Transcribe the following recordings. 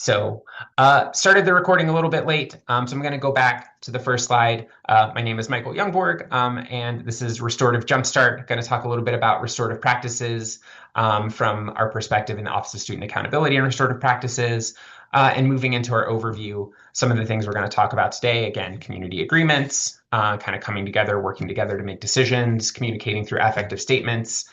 Started the recording a little bit late, so I'm going to go back to the first slide. My name is Michael Youngborg, and this is Restorative Jumpstart. Going to talk a little bit about restorative practices from our perspective in the Office of Student Accountability and Restorative Practices, and moving into our overview, some of the things we're going to talk about today. Again, community agreements, kind of coming together, working together to make decisions, communicating through affective statements,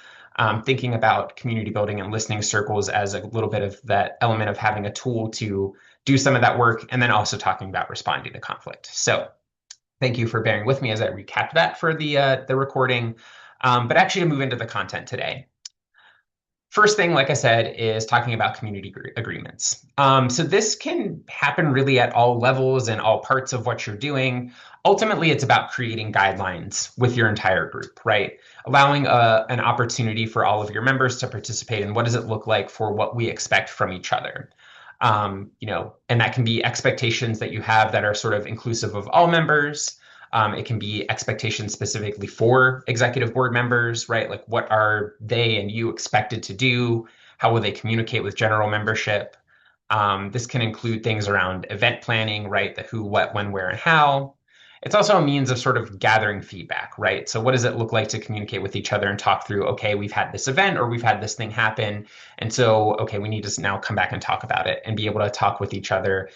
thinking about community building and listening circles as a little bit of that element of having a tool to do some of that work, and then also talking about responding to conflict. So thank you for bearing with me as I recap that for the recording, but actually to move into the content today. First thing, like I said, is talking about community agreements. So this can happen really at all levels and all parts of what you're doing. Ultimately, it's about creating guidelines with your entire group, right? Allowing an opportunity for all of your members to participate in what does it look like for what we expect from each other. And that can be expectations that you have that are sort of inclusive of all members. It can be expectations specifically for executive board members, right? Like what are they and you expected to do? How will they communicate with general membership? This can include things around event planning, right? The who, what, when, where, and how. It's also a means of sort of gathering feedback, right? So what does it look like to communicate with each other and talk through, okay, we've had this event or we've had this thing happen. And so, okay, we need to now come back and talk about it and be able to talk with each other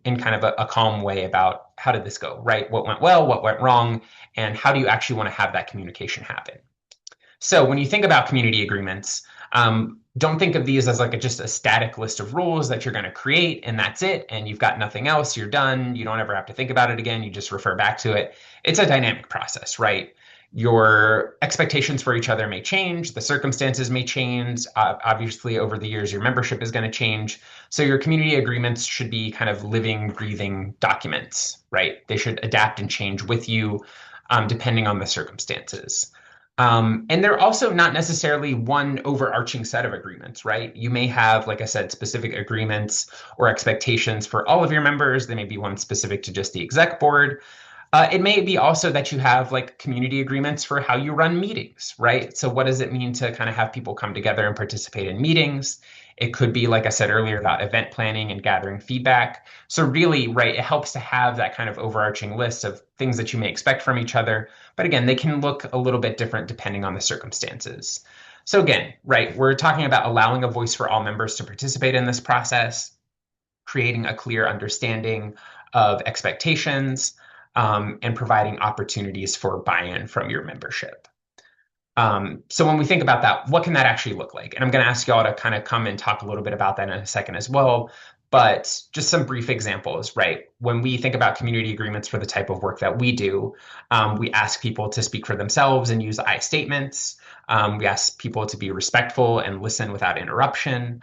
in kind of a calm way about how did this go, right? What went well, what went wrong, and how do you actually want to have that communication happen? So when you think about community agreements, don't think of these as like just a static list of rules that you're going to create and that's it. And you've got nothing else. You're done. You don't ever have to think about it again. You just refer back to it. It's a dynamic process, right? Your expectations for each other may change. The circumstances may change. Obviously, over the years, your membership is going to change. So your community agreements should be kind of living, breathing documents, right? They should adapt and change with you depending on the circumstances. And they're also not necessarily one overarching set of agreements, right? You may have, like I said, specific agreements or expectations for all of your members. They may be one specific to just the exec board. It may be also that you have like community agreements for how you run meetings, right? So what does it mean to kind of have people come together and participate in meetings? It could be, like I said earlier, about event planning and gathering feedback. So really, right, it helps to have that kind of overarching list of things that you may expect from each other. But again, they can look a little bit different depending on the circumstances. So again, right, we're talking about allowing a voice for all members to participate in this process, creating a clear understanding of expectations, and providing opportunities for buy-in from your membership. So when we think about that, what can that actually look like? And I'm going to ask y'all to kind of come and talk a little bit about that in a second as well. But just some brief examples, right? When we think about community agreements for the type of work that we do, we ask people to speak for themselves and use I statements. We ask people to be respectful and listen without interruption.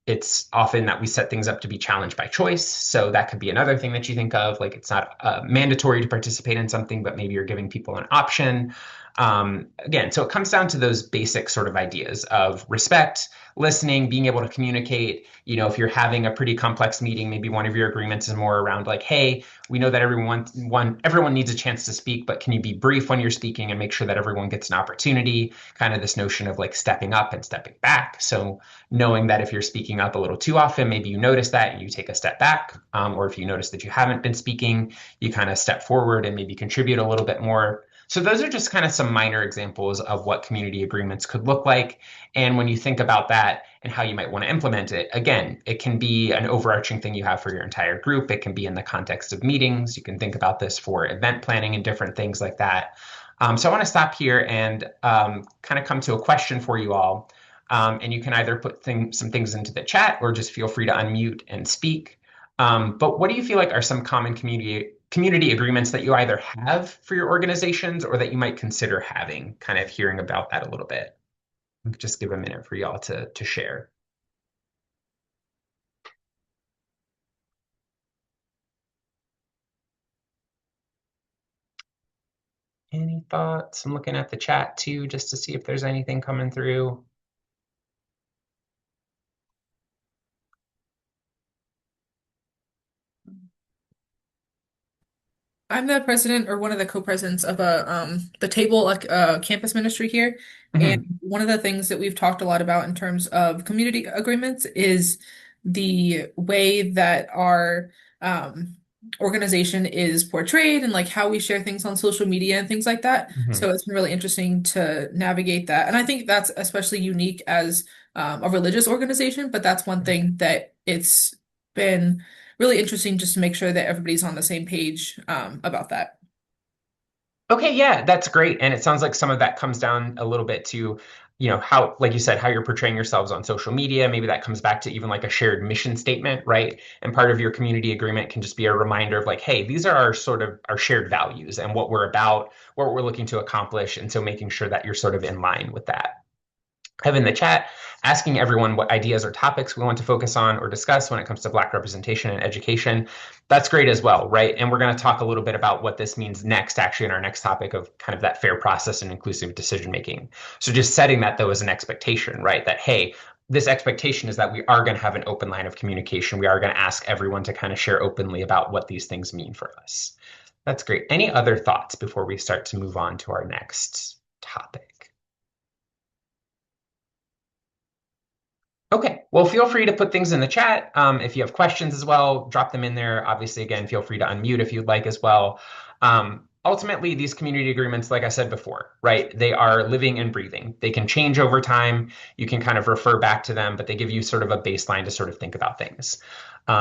It's often that we set things up to be challenged by choice. So that could be another thing that you think of, like it's not mandatory to participate in something, but maybe you're giving people an option. Again, so it comes down to those basic sort of ideas of respect, listening, being able to communicate. If you're having a pretty complex meeting, maybe one of your agreements is more around like, hey, we know that everyone needs a chance to speak, but can you be brief when you're speaking and make sure that everyone gets an opportunity? Kind of this notion of like stepping up and stepping back. So knowing that if you're speaking up a little too often, maybe you notice that and you take a step back, or if you notice that you haven't been speaking, you kind of step forward and maybe contribute a little bit more. So those are just kind of some minor examples of what community agreements could look like. And when you think about that and how you might want to implement it, again, it can be an overarching thing you have for your entire group. It can be in the context of meetings. You can think about this for event planning and different things like that. So I want to stop here and kind of come to a question for you all. And you can either put some things into the chat or just feel free to unmute and speak. But what do you feel like are some common community agreements that you either have for your organizations or that you might consider having, kind of hearing about that a little bit? Just give a minute for y'all to share. Any thoughts? I'm looking at the chat too, just to see if there's anything coming through. I'm the president or one of the co-presidents of the table like campus ministry here. And Mhm. one of the things that we've talked a lot about in terms of community agreements is the way that our um, organization is portrayed and like how we share things on social media and things like that. Mhm. So it's been really interesting to navigate that. And I think that's especially unique as a religious organization, but that's one thing that it's been really interesting just to make sure that everybody's on the same page about that. Okay, yeah, that's great. And it sounds like some of that comes down a little bit to, how, like you said, how you're portraying yourselves on social media. Maybe that comes back to even like a shared mission statement, right? And part of your community agreement can just be a reminder of like, hey, these are our sort of our shared values and what we're about, what we're looking to accomplish. And so making sure that you're sort of in line with that. Have in the chat, asking everyone what ideas or topics we want to focus on or discuss when it comes to Black representation and education. That's great as well, right? And we're going to talk a little bit about what this means next, actually, in our next topic of kind of that fair process and inclusive decision making. So just setting that though as an expectation, right? That, hey, this expectation is that we are going to have an open line of communication. We are going to ask everyone to kind of share openly about what these things mean for us. That's great. Any other thoughts before we start to move on to our next topic? Okay, well, feel free to put things in the chat. If you have questions as well, drop them in there. Obviously, again, feel free to unmute if you'd like as well. Ultimately, these community agreements, like I said before, right, they are living and breathing. They can change over time. You can kind of refer back to them, but they give you sort of a baseline to sort of think about things.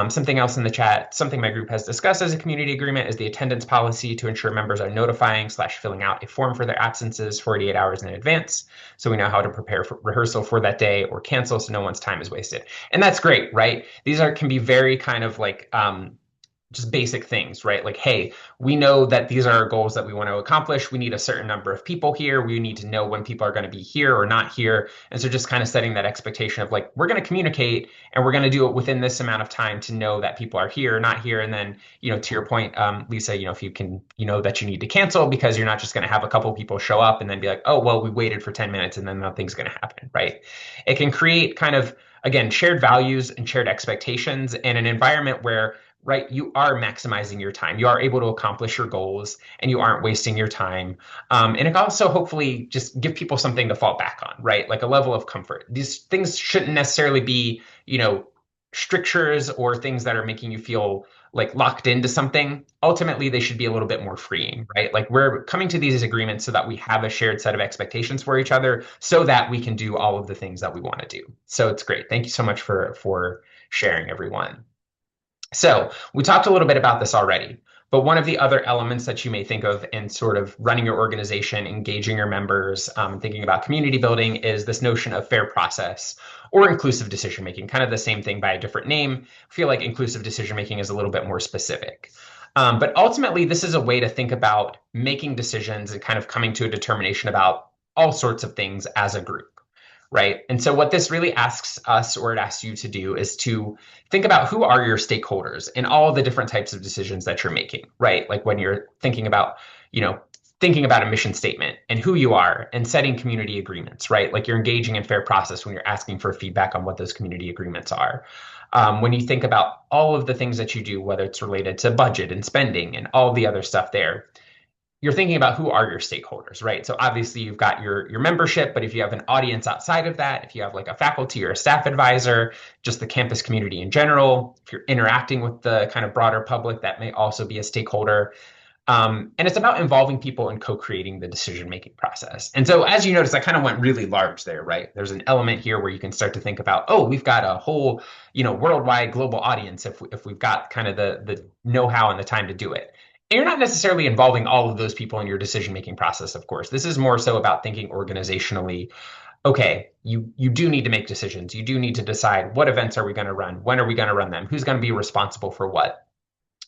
Something else in the chat, something my group has discussed as a community agreement is the attendance policy to ensure members are notifying/filling out a form for their absences 48 hours in advance. So we know how to prepare for rehearsal for that day or cancel so no one's time is wasted. And that's great, right? These are can be very kind of like just basic things, right? Like, hey, we know that these are our goals that we want to accomplish. We need a certain number of people here. We need to know when people are going to be here or not here. And so just kind of setting that expectation of like, we're going to communicate and we're going to do it within this amount of time to know that people are here or not here. And then, to your point, Lisa, if you can, that you need to cancel because you're not just going to have a couple people show up and then be like, oh, well, we waited for 10 minutes and then nothing's going to happen, right? It can create kind of, again, shared values and shared expectations in an environment where right? You are maximizing your time. You are able to accomplish your goals and you aren't wasting your time. And it can also hopefully just give people something to fall back on, right? Like a level of comfort. These things shouldn't necessarily be, strictures or things that are making you feel like locked into something. Ultimately, they should be a little bit more freeing, right? Like we're coming to these agreements so that we have a shared set of expectations for each other so that we can do all of the things that we want to do. So it's great. Thank you so much for sharing, everyone. So we talked a little bit about this already, but one of the other elements that you may think of in sort of running your organization, engaging your members, thinking about community building is this notion of fair process or inclusive decision making, kind of the same thing by a different name. I feel like inclusive decision making is a little bit more specific. But ultimately, this is a way to think about making decisions and kind of coming to a determination about all sorts of things as a group. Right. And so, what this really asks us, or it asks you to do, is to think about who are your stakeholders in all the different types of decisions that you're making, right? Like when you're you know, thinking about a mission statement and who you are and setting community agreements, right? Like you're engaging in fair process when you're asking for feedback on what those community agreements are. When you think about all of the things that you do, whether it's related to budget and spending and all the other stuff there, you're thinking about who are your stakeholders, right? So obviously you've got your membership, but if you have an audience outside of that, if you have like a faculty or a staff advisor, just the campus community in general, if you're interacting with the kind of broader public, that may also be a stakeholder. And it's about involving people in co-creating the decision-making process. And so as you notice, I kind of went really large there, right? There's an element here where you can start to think about, oh, we've got a whole, worldwide global audience if we've got kind of the know-how and the time to do it. And you're not necessarily involving all of those people in your decision-making process, of course. This is more so about thinking organizationally. Okay, you do need to make decisions. You do need to decide what events are we going to run? When are we going to run them? Who's going to be responsible for what?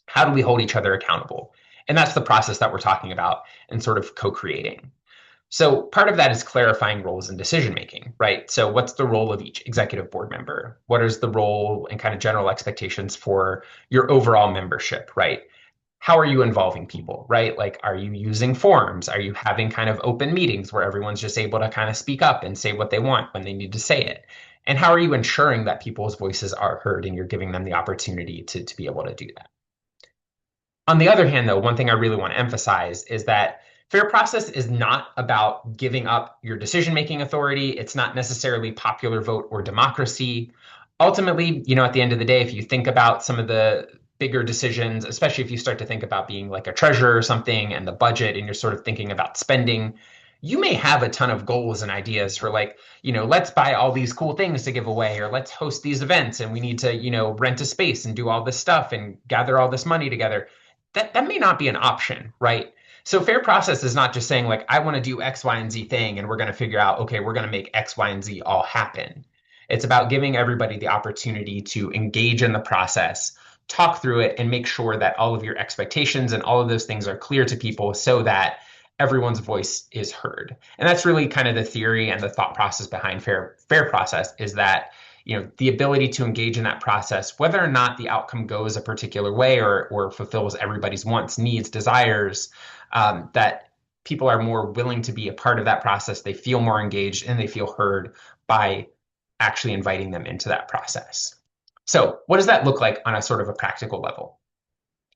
How do we hold each other accountable? And that's the process that we're talking about and sort of co-creating. So part of that is clarifying roles and decision making, right? So what's the role of each executive board member? What is the role and kind of general expectations for your overall membership, right? How are you involving people, right? Like, are you using forums? Are you having kind of open meetings where everyone's just able to kind of speak up and say what they want when they need to say it? And how are you ensuring that people's voices are heard and you're giving them the opportunity to be able to do that? On the other hand, though, one thing I really want to emphasize is that fair process is not about giving up your decision-making authority. It's not necessarily popular vote or democracy. ultimately, at the end of the day, if you think about some of the bigger decisions, especially if you start to think about being like a treasurer or something and the budget and you're sort of thinking about spending, you may have a ton of goals and ideas for like, let's buy all these cool things to give away, or let's host these events and we need to, rent a space and do all this stuff and gather all this money together. That may not be an option, right? So fair process is not just saying like, I want to do X, Y, and Z thing, and we're going to figure out, okay, we're going to make X, Y, and Z all happen. It's about giving everybody the opportunity to engage in the process, talk through it, and make sure that all of your expectations and all of those things are clear to people so that everyone's voice is heard. And that's really kind of the theory and the thought process behind fair process is that the ability to engage in that process, whether or not the outcome goes a particular way or fulfills everybody's wants, needs, desires, that people are more willing to be a part of that process. They feel more engaged and they feel heard by actually inviting them into that process. So, what does that look like on a sort of a practical level?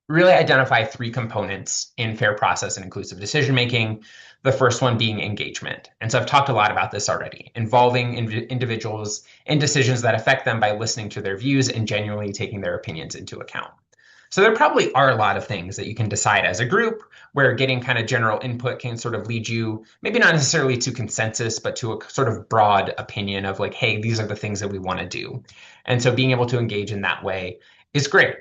Really identify three components in fair process and inclusive decision making. The first one being engagement. And so I've talked a lot about this already, involving individuals in decisions that affect them by listening to their views and genuinely taking their opinions into account. So there probably are a lot of things that you can decide as a group where getting kind of general input can sort of lead you, maybe not necessarily to consensus, but to a sort of broad opinion of like, hey, these are the things that we want to do. And so being able to engage in that way is great.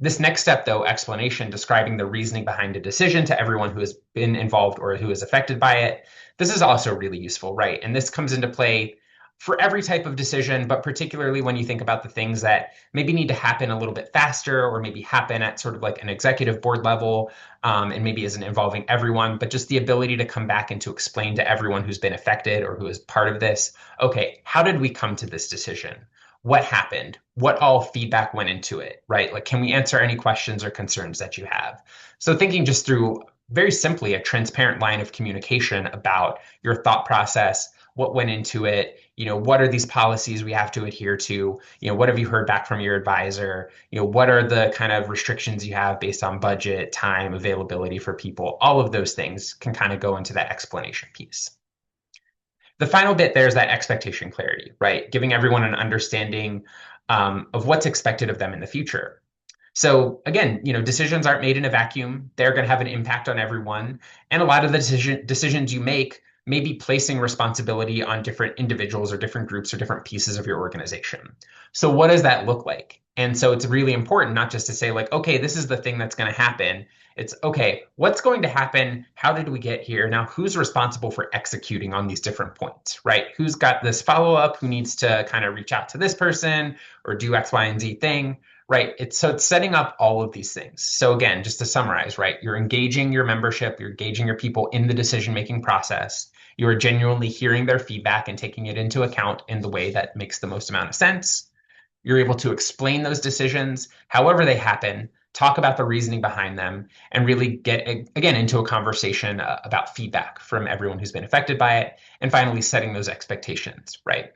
This next step, though, explanation, describing the reasoning behind a decision to everyone who has been involved or who is affected by it, this is also really useful, right? And this comes into play for every type of decision, but particularly when you think about the things that maybe need to happen a little bit faster or maybe happen at sort of like an executive board level and maybe isn't involving everyone, but just the ability to come back and to explain to everyone who's been affected or who is part of this, okay, how did we come to this decision? What happened? What all feedback went into it, right? Like, can we answer any questions or concerns that you have? So thinking just through very simply a transparent line of communication about your thought process, what went into it, what are these policies we have to adhere to, what have you heard back from your advisor, what are the kind of restrictions you have based on budget, time, availability for people, all of those things can kind of go into that explanation piece. The final bit there is that expectation clarity, right? Giving everyone an understanding of what's expected of them in the future. So again, decisions aren't made in a vacuum. They're going to have an impact on everyone. And a lot of the decisions you make may be placing responsibility on different individuals or different groups or different pieces of your organization. So what does that look like? And so it's really important not just to say like, okay, this is the thing that's going to happen. It's okay, what's going to happen? How did we get here? Now, who's responsible for executing on these different points, right? Who's got this follow up? Who needs to kind of reach out to this person or do X, Y, and Z thing? Right. It's setting up all of these things. So again, just to summarize, right, you're engaging your membership, you're engaging your people in the decision-making process. You are genuinely hearing their feedback and taking it into account in the way that makes the most amount of sense. You're able to explain those decisions, however they happen, talk about the reasoning behind them, and really get, again, into a conversation about feedback from everyone who's been affected by it. And finally, setting those expectations, right?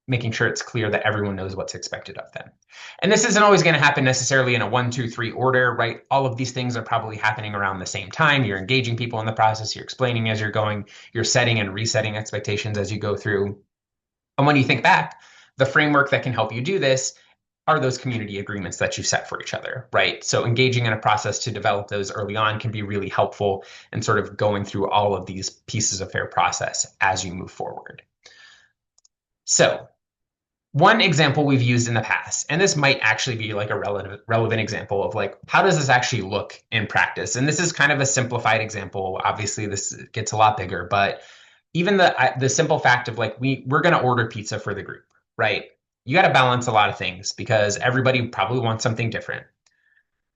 Making sure it's clear that everyone knows what's expected of them. And this isn't always going to happen necessarily in a 1, 2, 3 order, right? All of these things are probably happening around the same time. You're engaging people in the process, you're explaining as you're going, you're setting and resetting expectations as you go through. And when you think back, the framework that can help you do this are those community agreements that you set for each other, right? So engaging in a process to develop those early on can be really helpful in sort of going through all of these pieces of fair process as you move forward. So one example we've used in the past, and this might actually be like a relevant example of like, how does this actually look in practice? And this is kind of a simplified example. Obviously, this gets a lot bigger, but even the simple fact of like, we're going to order pizza for the group, right? You got to balance a lot of things because everybody probably wants something different.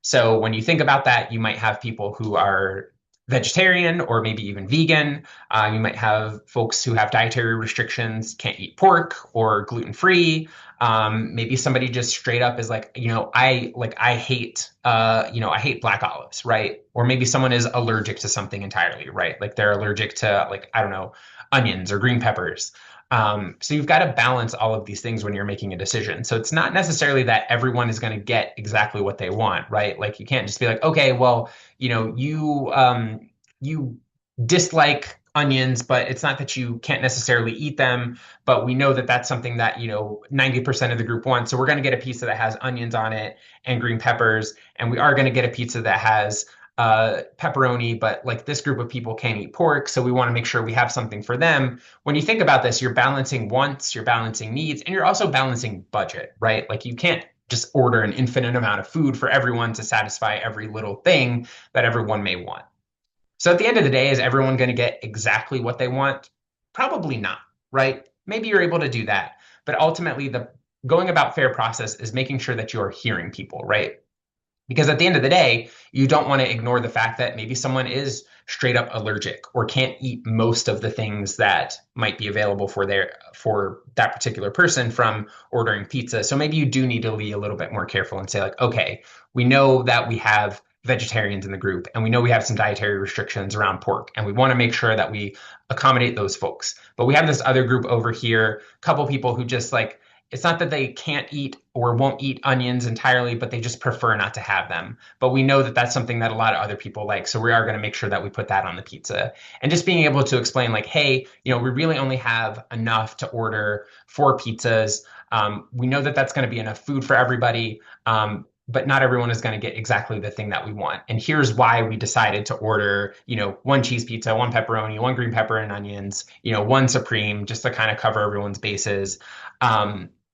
So when you think about that, you might have people who are vegetarian or maybe even vegan. You might have folks who have dietary restrictions, can't eat pork or gluten free. Maybe somebody just straight up is like, I hate, I hate black olives, right? Or maybe someone is allergic to something entirely, right? Like they're allergic to like, I don't know, onions or green peppers. So you've got to balance all of these things when you're making a decision. So it's not necessarily that everyone is going to get exactly what they want, right? Like you can't just be like, okay, well, you dislike onions, but it's not that you can't necessarily eat them. But we know that that's something that, 90% of the group wants. So we're going to get a pizza that has onions on it and green peppers. And we are going to get a pizza that has pepperoni, but like this group of people can't eat pork. So we want to make sure we have something for them. When you think about this, you're balancing wants, you're balancing needs, and you're also balancing budget, right? Like you can't just order an infinite amount of food for everyone to satisfy every little thing that everyone may want. So at the end of the day, is everyone going to get exactly what they want? Probably not, right? Maybe you're able to do that, but ultimately the going about fair process is making sure that you're hearing people, right? Because at the end of the day, you don't want to ignore the fact that maybe someone is straight up allergic or can't eat most of the things that might be available for that particular person from ordering pizza. So maybe you do need to be a little bit more careful and say like, okay, we know that we have vegetarians in the group and we know we have some dietary restrictions around pork and we want to make sure that we accommodate those folks. But we have this other group over here, a couple people who just like it's not that they can't eat or won't eat onions entirely, but they just prefer not to have them. But we know that that's something that a lot of other people like. So we are going to make sure that we put that on the pizza. And just being able to explain, like, hey, we really only have enough to order 4 pizzas. We know that that's going to be enough food for everybody. But not everyone is going to get exactly the thing that we want. And here's why we decided to order, 1 cheese pizza, 1 pepperoni, 1 green pepper and onions, 1 supreme, just to kind of cover everyone's bases.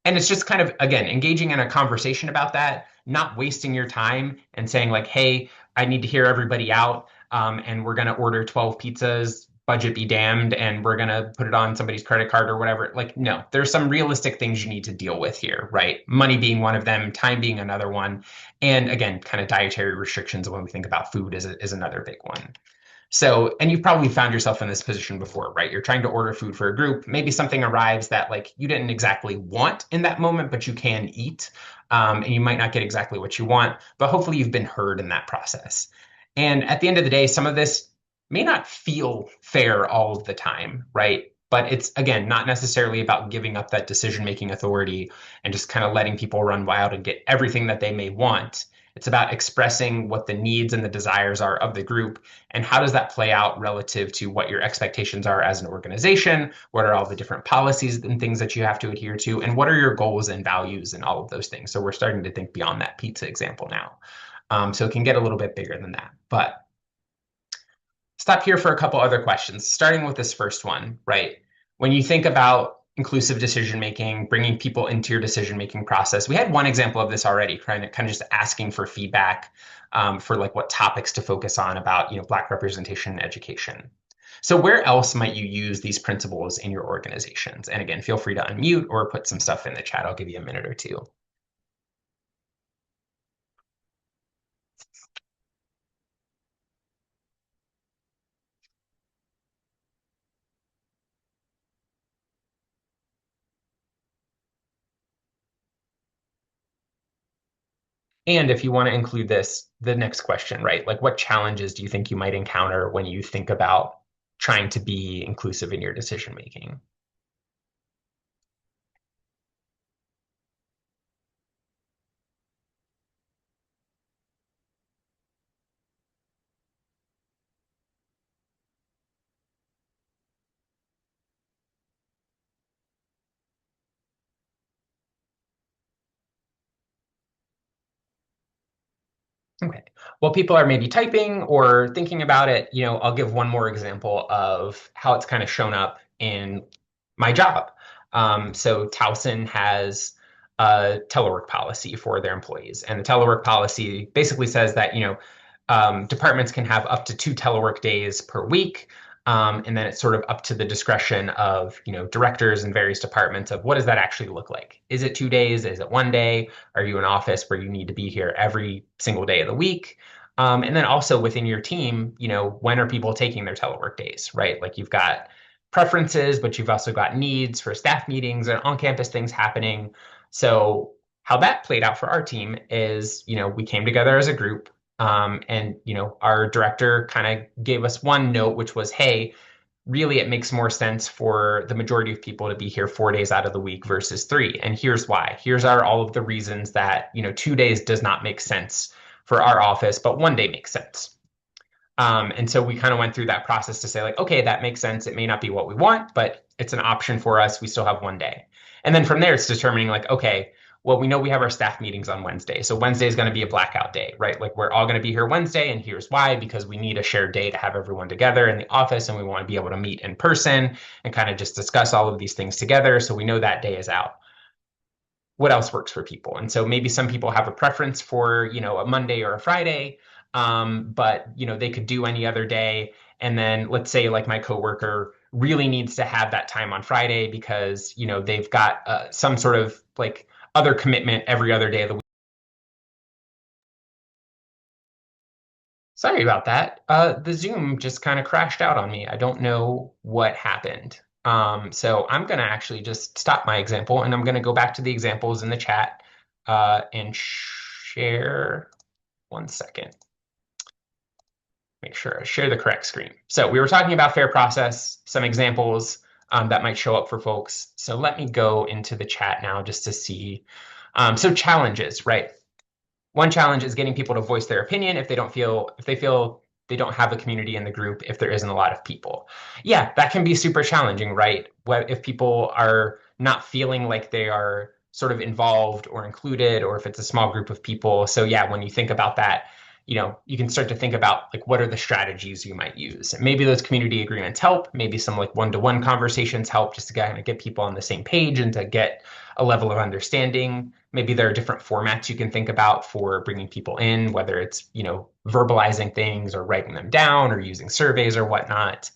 And it's just kind of, again, engaging in a conversation about that, not wasting your time and saying, like, hey, I need to hear everybody out. And we're going to order 12 pizzas, budget be damned, and we're going to put it on somebody's credit card or whatever. Like, no, there's some realistic things you need to deal with here, right? Money being one of them, time being another one. And again, kind of dietary restrictions when we think about food is another big one. So, and you've probably found yourself in this position before, right? You're trying to order food for a group. Maybe something arrives that like you didn't exactly want in that moment, but you can eat. And you might not get exactly what you want, but hopefully you've been heard in that process. And at the end of the day, some of this may not feel fair all of the time, right? But it's again not necessarily about giving up that decision-making authority and just kind of letting people run wild and get everything that they may want. It's about expressing what the needs and the desires are of the group and how does that play out relative to what your expectations are as an organization? What are all the different policies and things that you have to adhere to? And what are your goals and values and all of those things? So we're starting to think beyond that pizza example now. So it can get a little bit bigger than that. But stop here for a couple other questions, starting with this first one, right? When you think about inclusive decision making, bringing people into your decision making process, we had one example of this already, kind of just asking for feedback for like what topics to focus on about Black representation in education. So where else might you use these principles in your organizations? And again, feel free to unmute or put some stuff in the chat. I'll give you a minute or two. And if you want to include this, the next question, right? Like what challenges do you think you might encounter when you think about trying to be inclusive in your decision making? Okay. While people are maybe typing or thinking about it, I'll give one more example of how it's kind of shown up in my job. So Towson has a telework policy for their employees, and the telework policy basically says that, departments can have up to 2 telework days per week. And then it's sort of up to the discretion of, directors in various departments of what does that actually look like? Is it 2 days? Is it one day? Are you an office where you need to be here every single day of the week? And then also within your team, when are people taking their telework days, right? Like you've got preferences, but you've also got needs for staff meetings and on-campus things happening. So how that played out for our team is, we came together as a group, and our director kind of gave us one note, which was, hey, really it makes more sense for the majority of people to be here 4 days out of the week versus 3. And here's why. Here's are all of the reasons that 2 days does not make sense for our office, but one day makes sense. And so we kind of went through that process to say, like, okay, that makes sense. It may not be what we want, but it's an option for us. We still have one day. And then from there, it's determining, like, okay, well, we know we have our staff meetings on Wednesday. So Wednesday is going to be a blackout day, right? Like, we're all going to be here Wednesday, and here's why, because we need a shared day to have everyone together in the office, and we want to be able to meet in person and kind of just discuss all of these things together. So we know that day is out. What else works for people? And so maybe some people have a preference for, a Monday or a Friday, but, they could do any other day. And then let's say like my coworker really needs to have that time on Friday because, they've got some sort of like other commitment every other day of the week. Sorry about that. The Zoom just kind of crashed out on me. I don't know what happened. So I'm going to actually just stop my example and I'm going to go back to the examples in the chat and share. One second. Make sure I share the correct screen. So we were talking about fair process, some examples that might show up for folks. So let me go into the chat now just to see. So challenges, right? One challenge is getting people to voice their opinion if they feel they don't have a community in the group, if there isn't a lot of people. Yeah, that can be super challenging, right? If people are not feeling like they are sort of involved or included, or if it's a small group of people. So yeah, when you think about that, you can start to think about like what are the strategies you might use. Maybe those community agreements help. Maybe some like one-to-one conversations help just to kind of get people on the same page and to get a level of understanding. Maybe there are different formats you can think about for bringing people in, whether it's, verbalizing things or writing them down or using surveys or whatnot.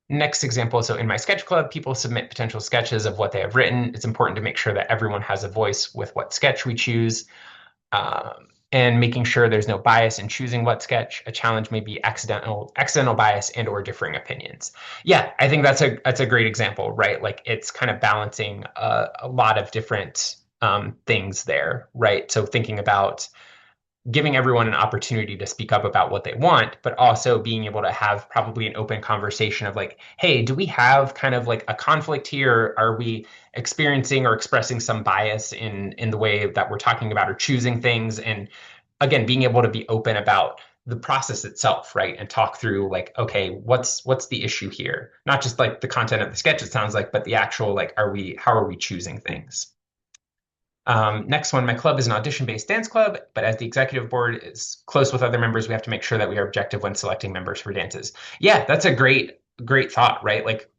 Next example, so in my sketch club, people submit potential sketches of what they have written. It's important to make sure that everyone has a voice with what sketch we choose. And making sure there's no bias in choosing what sketch. A challenge may be accidental bias and or differing opinions. Yeah, I think that's a great example, right? Like it's kind of balancing a lot of different things there, right? So thinking about giving everyone an opportunity to speak up about what they want, but also being able to have probably an open conversation of like, hey, do we have kind of like a conflict here? Are we experiencing or expressing some bias in the way that we're talking about or choosing things? And again, being able to be open about the process itself, right? And talk through like, okay, what's the issue here? Not just like the content of the sketch, it sounds like, but the actual like, how are we choosing things? Next one, my club is an audition-based dance club, but as the executive board is close with other members, we have to make sure that we are objective when selecting members for dances. Yeah, that's a great thought, right? Like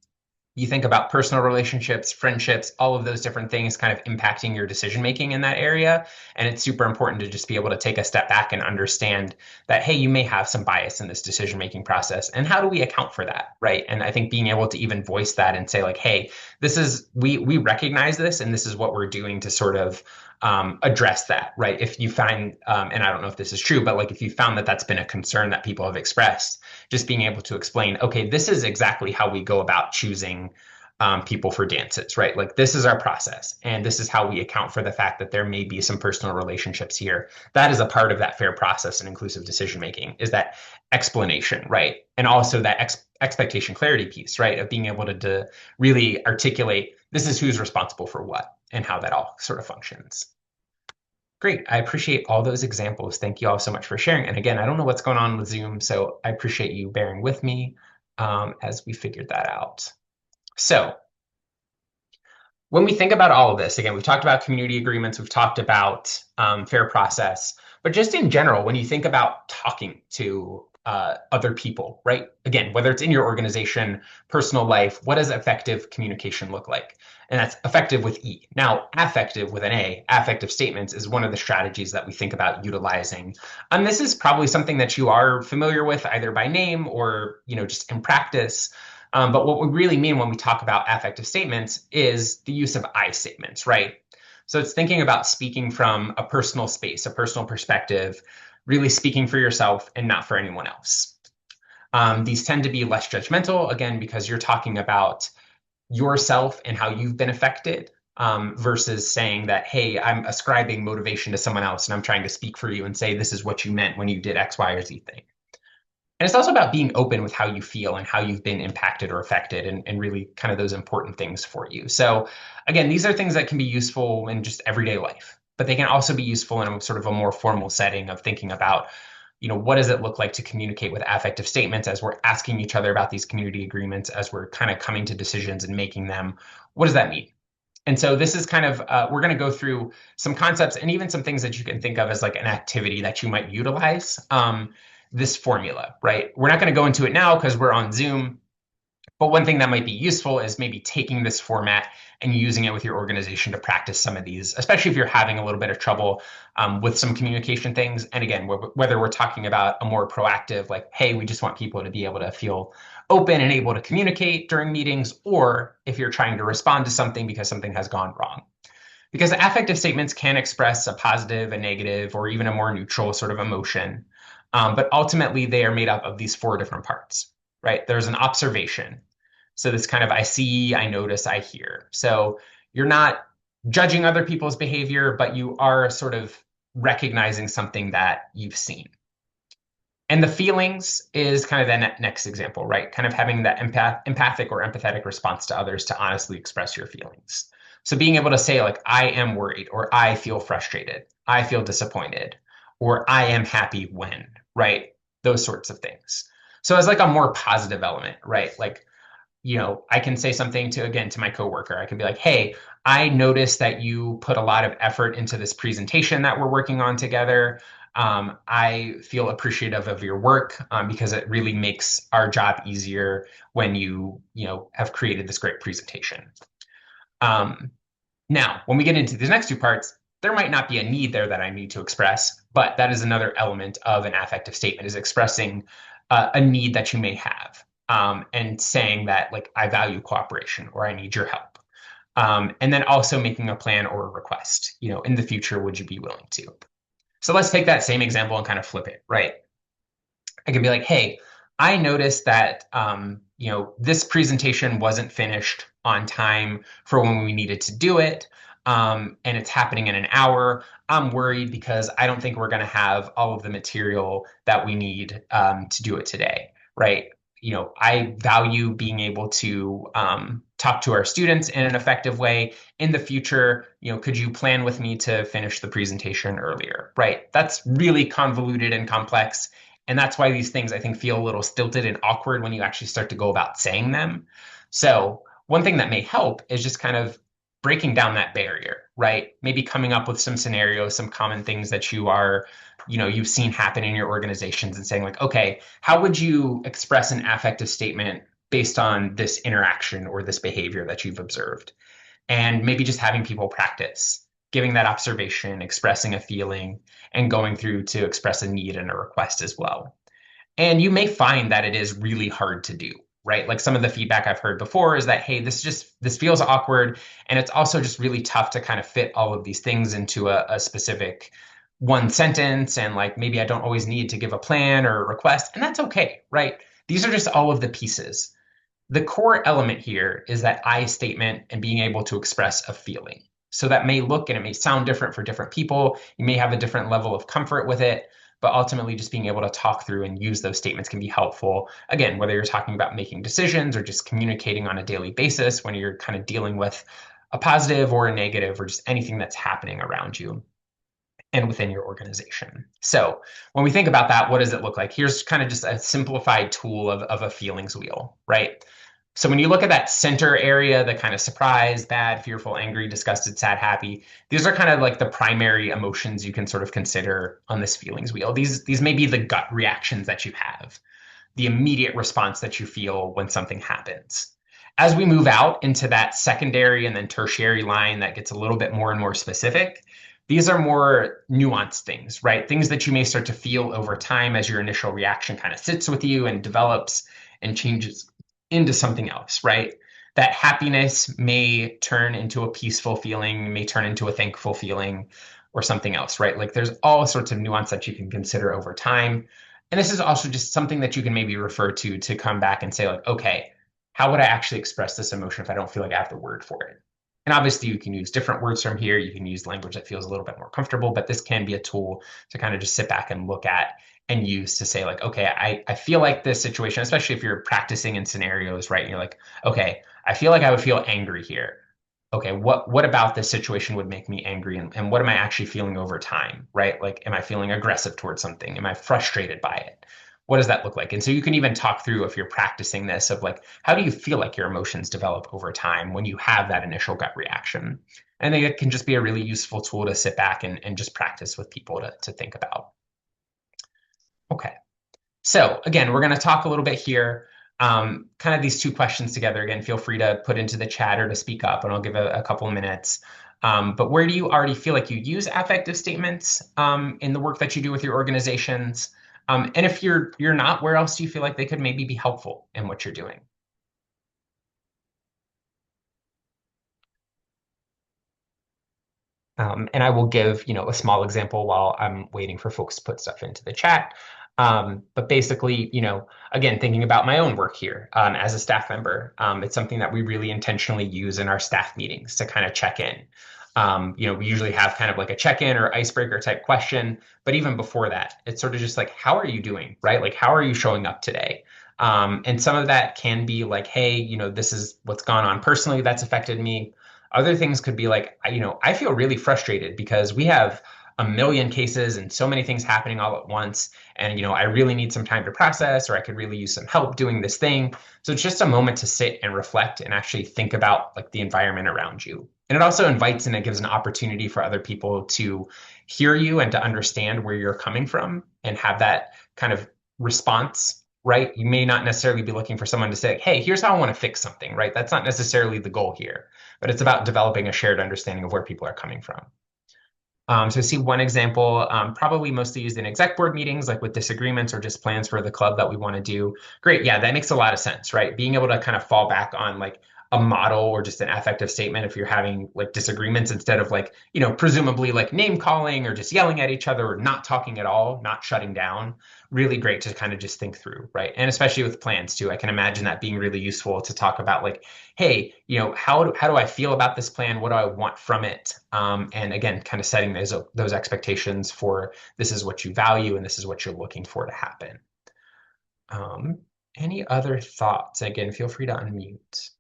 you think about personal relationships, friendships, all of those different things kind of impacting your decision making in that area. And it's super important to just be able to take a step back and understand that, hey, you may have some bias in this decision making process. And how do we account for that? Right. And I think being able to even voice that and say, like, hey, we recognize this and this is what we're doing to sort of address that, right? If you find, and I don't know if this is true, but like if you found that that's been a concern that people have expressed, just being able to explain, okay, this is exactly how we go about choosing people for dances, right? Like this is our process, and this is how we account for the fact that there may be some personal relationships here. That is a part of that fair process and inclusive decision making, is that explanation, right? And also that expectation clarity piece, right? Of being able to really articulate this is who's responsible for what and how that all sort of functions. Great. I appreciate all those examples. Thank you all so much for sharing. And again, I don't know what's going on with Zoom, so I appreciate you bearing with me as we figured that out. So when we think about all of this, again, we've talked about community agreements, we've talked about fair process, but just in general, when you think about talking to other people, right? Again, whether it's in your organization, personal life, what does effective communication look like? And that's effective with E. Now, affective with an A, affective statements is one of the strategies that we think about utilizing. And this is probably something that you are familiar with either by name or, just in practice. But what we really mean when we talk about affective statements is the use of I statements, right? So it's thinking about speaking from a personal space, a personal perspective, really speaking for yourself and not for anyone else. These tend to be less judgmental, again, because you're talking about yourself and how you've been affected versus saying that, hey, I'm ascribing motivation to someone else and I'm trying to speak for you and say this is what you meant when you did X, Y, or Z thing. And it's also about being open with how you feel and how you've been impacted or affected and really kind of those important things for you. So again, these are things that can be useful in just everyday life, but they can also be useful in a sort of a more formal setting of thinking about what does it look like to communicate with affective statements as we're asking each other about these community agreements, as we're kind of coming to decisions and making them? What does that mean? And so this is kind of, we're going to go through some concepts and even some things that you can think of as like an activity that you might utilize this formula, right? We're not going to go into it now because we're on Zoom. But one thing that might be useful is maybe taking this format and using it with your organization to practice some of these, especially if you're having a little bit of trouble with some communication things. And again, whether we're talking about a more proactive, like, hey, we just want people to be able to feel open and able to communicate during meetings, or if you're trying to respond to something because something has gone wrong. Because affective statements can express a positive, a negative, or even a more neutral sort of emotion. But ultimately, they are made up of these four different parts, right? There's an observation. So this kind of I see, I notice, I hear. So you're not judging other people's behavior, but you are sort of recognizing something that you've seen. And the feelings is kind of the next example, right? Kind of having that empathic or empathetic response to others to honestly express your feelings. So being able to say, like, I am worried, or I feel frustrated, I feel disappointed, or I am happy when, right? Those sorts of things. So as like a more positive element, right? Like, I can say something to, again, to my coworker. I can be like, hey, I noticed that you put a lot of effort into this presentation that we're working on together. I feel appreciative of your work because it really makes our job easier when have created this great presentation. Um, Now, when we get into the next two parts, there might not be a need there that I need to express, but that is another element of an affective statement is expressing a need that you may have and saying that, like, I value cooperation or I need your help. And then also making a plan or a request. In the future, would you be willing to? So let's take that same example and kind of flip it, right? I can be like, hey, I noticed that this presentation wasn't finished on time for when we needed to do it, and it's happening in an hour. I'm worried because I don't think we're going to have all of the material that we need to do it today, right? I value being able to talk to our students in an effective way. In the future, could you plan with me to finish the presentation earlier, right? That's really convoluted and complex. And that's why these things, I think, feel a little stilted and awkward when you actually start to go about saying them. So one thing that may help is just kind of breaking down that barrier, right? Maybe coming up with some scenarios, some common things that you've seen happen in your organizations and saying like, okay, how would you express an affective statement based on this interaction or this behavior that you've observed? And maybe just having people practice giving that observation, expressing a feeling, and going through to express a need and a request as well. And you may find that it is really hard to do, right? Like some of the feedback I've heard before is that, hey, this feels awkward. And it's also just really tough to kind of fit all of these things into a specific one sentence. And like maybe I don't always need to give a plan or a request. And that's okay, right? These are just all of the pieces. The core element here is that I statement and being able to express a feeling. So that may look and it may sound different for different people. You may have a different level of comfort with it, but ultimately just being able to talk through and use those statements can be helpful. Again, whether you're talking about making decisions or just communicating on a daily basis when you're kind of dealing with a positive or a negative or just anything that's happening around you and within your organization. So when we think about that, what does it look like? Here's kind of just a simplified tool of a feelings wheel, right? So when you look at that center area, the kind of surprise, bad, fearful, angry, disgusted, sad, happy, these are kind of like the primary emotions you can sort of consider on this feelings wheel. These may be the gut reactions that you have, the immediate response that you feel when something happens. As we move out into that secondary and then tertiary line that gets a little bit more and more specific, these are more nuanced things, right? Things that you may start to feel over time as your initial reaction kind of sits with you and develops and changes into something else, right? That happiness may turn into a peaceful feeling, may turn into a thankful feeling or something else, right? Like there's all sorts of nuance that you can consider over time. And this is also just something that you can maybe refer to come back and say like, okay, how would I actually express this emotion if I don't feel like I have the word for it? And obviously you can use different words from here. You can use language that feels a little bit more comfortable, but this can be a tool to kind of just sit back and look at and use to say like, okay, I feel like this situation, especially if you're practicing in scenarios, right? And you're like, okay, I feel like I would feel angry here. okay, what about this situation would make me angry, and what am I actually feeling over time, right? Like, am I feeling aggressive towards something? Am I frustrated by it? What does that look like? And so you can even talk through, if you're practicing this, of like, how do you feel like your emotions develop over time when you have that initial gut reaction? And then it can just be a really useful tool to sit back and just practice with people to think about. Okay. So again, we're going to talk a little bit here, kind of these two questions together. Again, feel free to put into the chat or to speak up, and I'll give a couple of minutes. But where do you already feel like you use affective statements in the work that you do with your organizations? And if you're not, where else do you feel like they could maybe be helpful in what you're doing? And I will give, a small example while I'm waiting for folks to put stuff into the chat. But basically, again, thinking about my own work here as a staff member, it's something that we really intentionally use in our staff meetings to kind of check in. We usually have kind of like a check-in or icebreaker type question, but even before that, it's sort of just like, how are you doing, right? Like, how are you showing up today? And some of that can be like, hey, this is what's gone on personally that's affected me. Other things could be like, I feel really frustrated because we have a million cases and so many things happening all at once. And, I really need some time to process, or I could really use some help doing this thing. So it's just a moment to sit and reflect and actually think about like the environment around you. And it also invites and it gives an opportunity for other people to hear you and to understand where you're coming from and have that kind of response, right? You may not necessarily be looking for someone to say, hey, here's how I want to fix something, right? That's not necessarily the goal here, but it's about developing a shared understanding of where people are coming from. So I see one example, probably mostly used in exec board meetings, like with disagreements or just plans for the club that we want to do. Great. Yeah, that makes a lot of sense, right? Being able to kind of fall back on like a model or just an affective statement if you're having like disagreements instead of like, presumably like name calling or just yelling at each other or not talking at all, not shutting down. Really great to kind of just think through, right? And especially with plans too. I can imagine that being really useful to talk about like, hey, how do I feel about this plan? What do I want from it? And again, kind of setting those expectations for this is what you value and this is what you're looking for to happen. Um, any other thoughts? Again, feel free to unmute.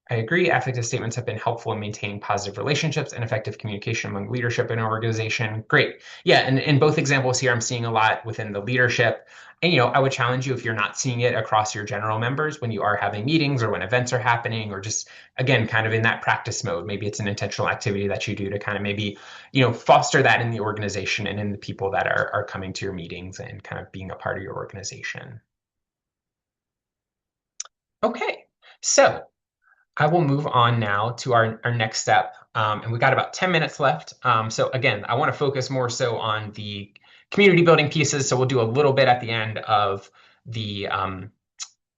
I agree. Affective statements have been helpful in maintaining positive relationships and effective communication among leadership in an organization. Great. Yeah, and in both examples here, I'm seeing a lot within the leadership. And I would challenge you if you're not seeing it across your general members when you are having meetings or when events are happening, or just again, kind of in that practice mode. Maybe it's an intentional activity that you do to kind of maybe, foster that in the organization and in the people that are coming to your meetings and kind of being a part of your organization. Okay. So I will move on now to our next step. And we got about 10 minutes left. So again, I want to focus more so on the community building pieces. So we'll do a little bit at the end of the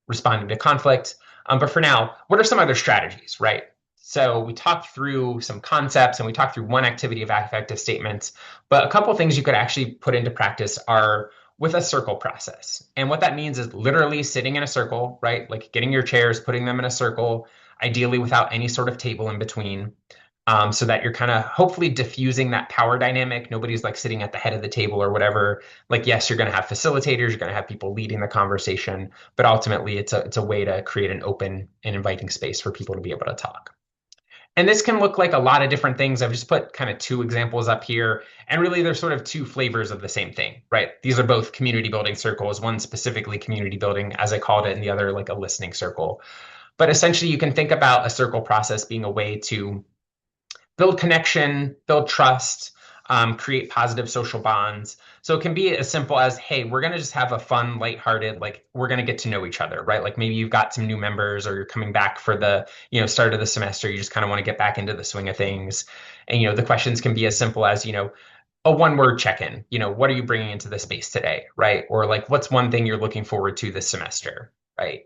responding to conflict. But for now, what are some other strategies, right? So we talked through some concepts and we talked through one activity of affective statements, but a couple of things you could actually put into practice are with a circle process. And what that means is literally sitting in a circle, right? Like getting your chairs, putting them in a circle, ideally without any sort of table in between, so that you're kind of hopefully diffusing that power dynamic. Nobody's like sitting at the head of the table or whatever. Like, yes, you're going to have facilitators, you're going to have people leading the conversation, but ultimately it's a way to create an open and inviting space for people to be able to talk. And this can look like a lot of different things. I've just put kind of two examples up here. And really, they're sort of two flavors of the same thing, right? These are both community building circles, one specifically community building, as I called it, and the other like a listening circle. But essentially, you can think about a circle process being a way to build connection, build trust, create positive social bonds. So it can be as simple as, hey, we're going to just have a fun, lighthearted, like we're going to get to know each other, right? Like maybe you've got some new members or you're coming back for the, start of the semester. You just kind of want to get back into the swing of things. And, the questions can be as simple as, a one word check in, what are you bringing into the space today, right? Or like, what's one thing you're looking forward to this semester, right?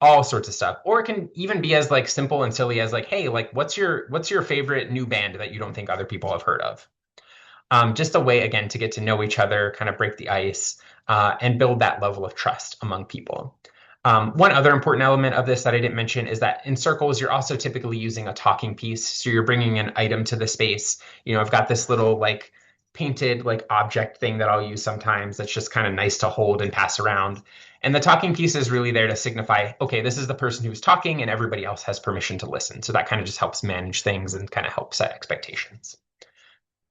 All sorts of stuff. Or it can even be as like simple and silly as like, hey, like what's your favorite new band that you don't think other people have heard of? Just a way again to get to know each other, kind of break the ice, and build that level of trust among people. One other important element of this that I didn't mention is that in circles, you're also typically using a talking piece. So you're bringing an item to the space. I've got this little like painted like object thing that I'll use sometimes that's just kind of nice to hold and pass around. And the talking piece is really there to signify, okay, this is the person who's talking and everybody else has permission to listen. So that kind of just helps manage things and kind of help set expectations.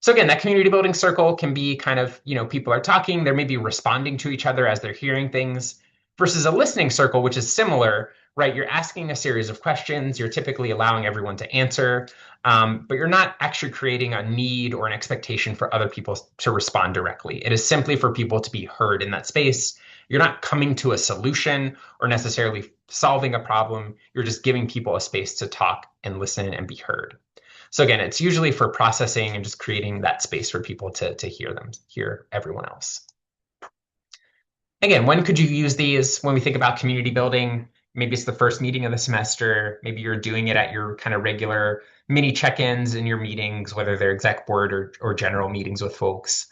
So again, that community building circle can be kind of, people are talking, they're maybe responding to each other as they're hearing things versus a listening circle, which is similar, right? You're asking a series of questions, you're typically allowing everyone to answer, but you're not actually creating a need or an expectation for other people to respond directly. It is simply for people to be heard in that space. You're not coming to a solution or necessarily solving a problem. You're just giving people a space to talk and listen and be heard. So again, it's usually for processing and just creating that space for people to hear everyone else. Again, when could you use these? When we think about community building, maybe it's the first meeting of the semester. Maybe you're doing it at your kind of regular mini check-ins in your meetings, whether they're exec board or general meetings with folks.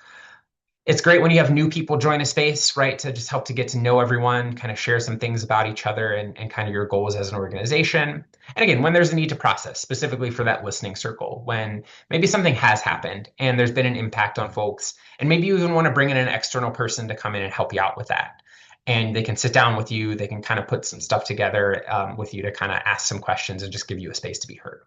It's great when you have new people join a space, right? To just help to get to know everyone, kind of share some things about each other and kind of your goals as an organization. And again, when there's a need to process, specifically for that listening circle, when maybe something has happened and there's been an impact on folks, and maybe you even want to bring in an external person to come in and help you out with that. And they can sit down with you, they can kind of put some stuff together with you to kind of ask some questions and just give you a space to be heard.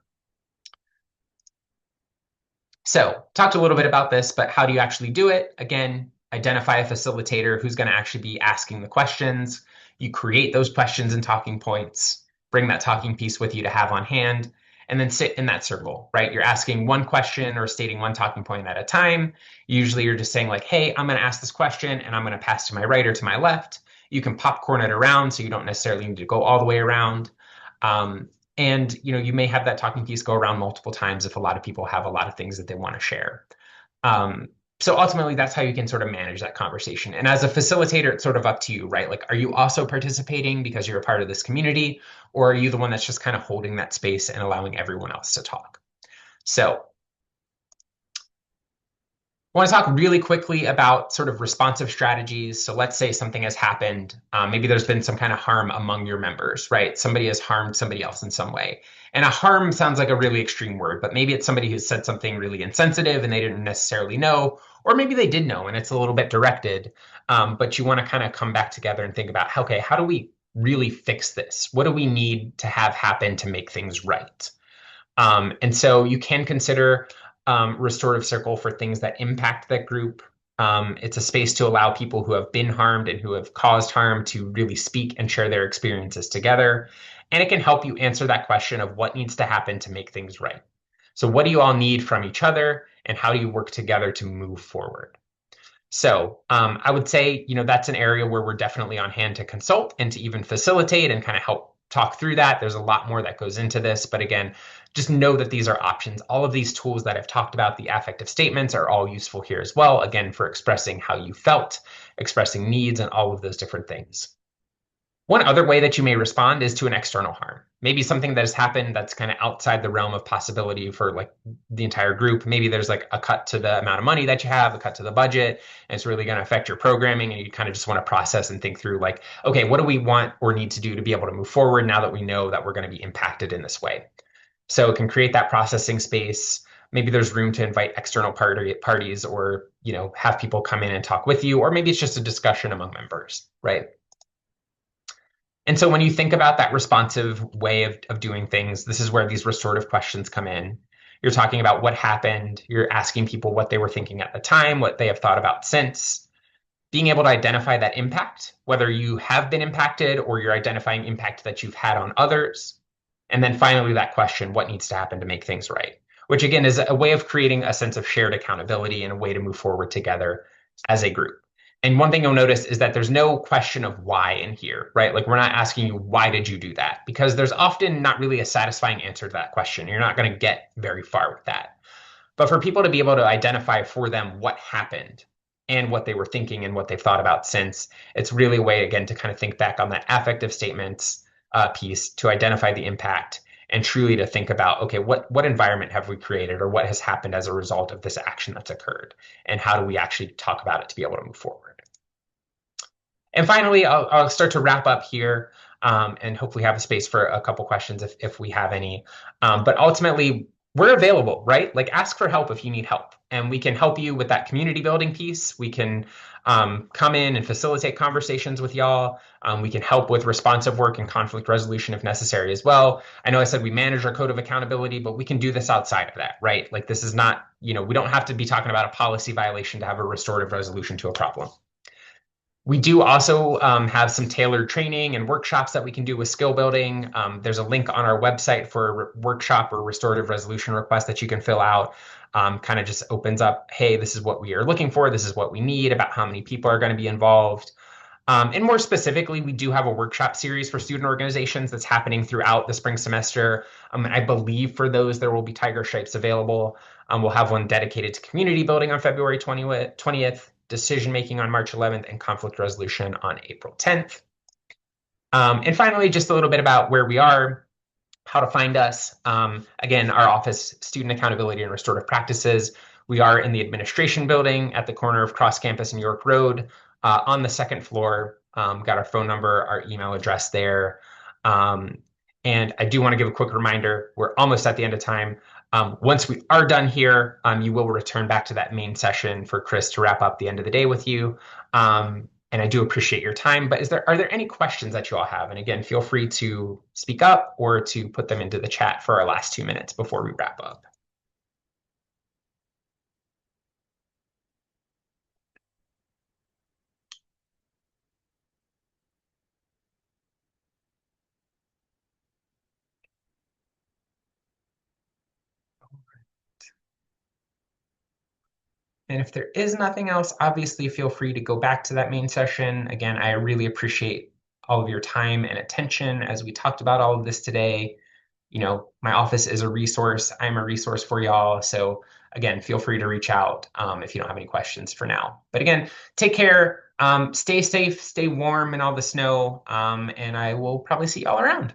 So, talked a little bit about this, but how do you actually do it? Again, identify a facilitator who's going to actually be asking the questions. You create those questions and talking points, bring that talking piece with you to have on hand, and then sit in that circle, right? You're asking one question or stating one talking point at a time. Usually you're just saying, like, hey, I'm going to ask this question and I'm going to pass to my right or to my left. You can popcorn it around so you don't necessarily need to go all the way around. And you may have that talking piece go around multiple times if a lot of people have a lot of things that they want to share. Um, so ultimately, that's how you can sort of manage that conversation. And as a facilitator, it's sort of up to you, right? Like, are you also participating because you're a part of this community, or are you the one that's just kind of holding that space and allowing everyone else to talk? So I want to talk really quickly about sort of responsive strategies. So let's say something has happened. Maybe there's been some kind of harm among your members, right? Somebody has harmed somebody else in some way. And a harm sounds like a really extreme word, but maybe it's somebody who said something really insensitive and they didn't necessarily know, or maybe they did know and it's a little bit directed. But you want to kind of come back together and think about, okay, how do we really fix this? What do we need to have happen to make things right? And so you can consider restorative circle for things that impact that group. It's a space to allow people who have been harmed and who have caused harm to really speak and share their experiences together. And it can help you answer that question of what needs to happen to make things right. So, what do you all need from each other, and how do you work together to move forward? So I would say, that's an area where we're definitely on hand to consult and to even facilitate and kind of help talk through that. There's a lot more that goes into this, but again, just know that these are options. All of these tools that I've talked about, the affective statements, are all useful here as well, again, for expressing how you felt, expressing needs, and all of those different things. One other way that you may respond is to an external harm. Maybe something that has happened that's kind of outside the realm of possibility for like the entire group. Maybe there's like a cut to the amount of money that you have, a cut to the budget, and it's really going to affect your programming. And you kind of just want to process and think through like, okay, what do we want or need to do to be able to move forward now that we know that we're going to be impacted in this way? So it can create that processing space. Maybe there's room to invite external parties or, have people come in and talk with you, or maybe it's just a discussion among members, right? And so when you think about that responsive way of doing things, this is where these restorative questions come in. You're talking about what happened. You're asking people what they were thinking at the time, what they have thought about since. Being able to identify that impact, whether you have been impacted or you're identifying impact that you've had on others. And then finally, that question, what needs to happen to make things right? Which again is a way of creating a sense of shared accountability and a way to move forward together as a group. And one thing you'll notice is that there's no question of why in here, right? Like we're not asking you, why did you do that? Because there's often not really a satisfying answer to that question. You're not going to get very far with that. But for people to be able to identify for them what happened and what they were thinking and what they've thought about since, it's really a way, again, to kind of think back on that affective statements piece to identify the impact and truly to think about, okay, what environment have we created or what has happened as a result of this action that's occurred? And how do we actually talk about it to be able to move forward? And finally, I'll start to wrap up here and hopefully have a space for a couple questions if we have any. But ultimately, we're available, right? Like ask for help if you need help, and we can help you with that community building piece. We can come in and facilitate conversations with y'all. We can help with responsive work and conflict resolution if necessary as well. I know I said we manage our code of accountability, but we can do this outside of that, right? Like this is not, we don't have to be talking about a policy violation to have a restorative resolution to a problem. We do also have some tailored training and workshops that we can do with skill building. There's a link on our website for a workshop or restorative resolution request that you can fill out. Kind of just opens up, hey, this is what we are looking for. This is what we need, about how many people are going to be involved. And more specifically, we do have a workshop series for student organizations that's happening throughout the spring semester. I believe for those, there will be Tiger Stripes available. We'll have one dedicated to community building on February 20th, decision making on March 11th, and conflict resolution on April 10th. And finally, just a little bit about where we are, how to find us. Again, our office, Student Accountability and Restorative Practices. We are in the administration building at the corner of Cross Campus and York Road, on the second floor. Got our phone number, our email address there. Um, and I do want to give a quick reminder, we're almost at the end of time. Once we are done here, you will return back to that main session for Chris to wrap up the end of the day with you. And I do appreciate your time, but are there any questions that you all have? And again, feel free to speak up or to put them into the chat for our last 2 minutes before we wrap up. And if there is nothing else, obviously feel free to go back to that main session. Again, I really appreciate all of your time and attention as we talked about all of this today. My office is a resource. I'm a resource for y'all. So again, feel free to reach out if you don't have any questions for now. But again, take care, stay safe, stay warm in all the snow, and I will probably see y'all around.